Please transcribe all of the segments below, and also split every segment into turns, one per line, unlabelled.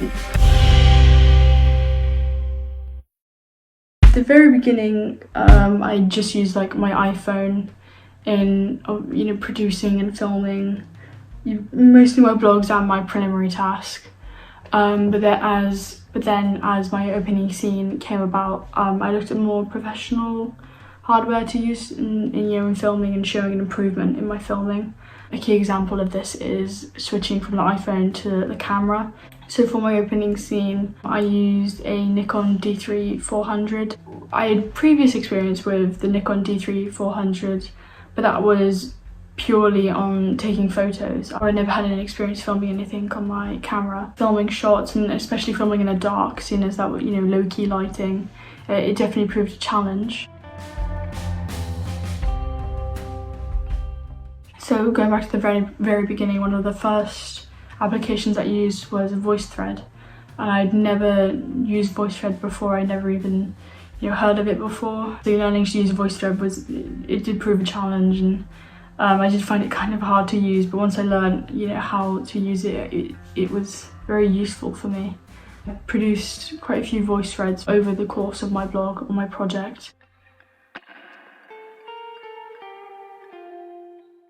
At the very beginning, I just used like my iPhone in producing and filming mostly my blogs and my preliminary task. But then as my opening scene came about, I looked at more professional hardware to use in filming and showing an improvement in my filming. A key example of this is switching from the iPhone to the camera. So for my opening scene, I used a Nikon D3-400. I had previous experience with the Nikon D3-400, but that was purely on taking photos. I never had any experience filming anything on my camera. Filming shots, and especially filming in the dark, seeing as that, low-key lighting, it definitely proved a challenge. So going back to the very beginning, one of the first applications I used was VoiceThread, and I'd never used VoiceThread before. I'd never even heard of it before. So learning to use VoiceThread it did prove a challenge, and I did find it kind of hard to use, but once I learned how to use it, it was very useful for me. I produced quite a few voice threads over the course of my blog or my project.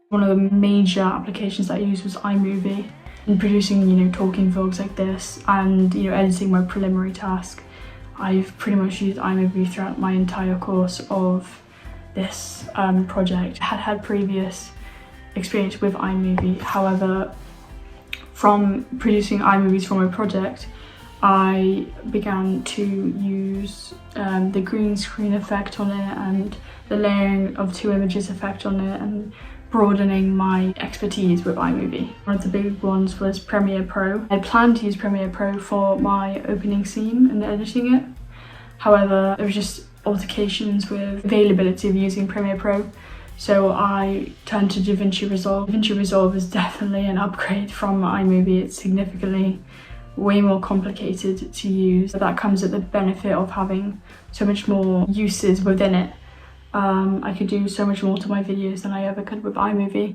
One of the major applications that I used was iMovie. In producing talking vlogs like this and editing my preliminary task, I've pretty much used iMovie throughout my entire course of this project. I had previous experience with iMovie, however, from producing iMovies for my project, I began to use the green screen effect on it and the layering of two images effect on it, and broadening my expertise with iMovie. One of the big ones was Premiere Pro. I planned to use Premiere Pro for my opening scene and editing it. However, there was just altercations with availability of using Premiere Pro, so I turned to DaVinci Resolve. DaVinci Resolve is definitely an upgrade from iMovie. It's significantly way more complicated to use, but that comes at the benefit of having so much more uses within it. I could do so much more to my videos than I ever could with iMovie.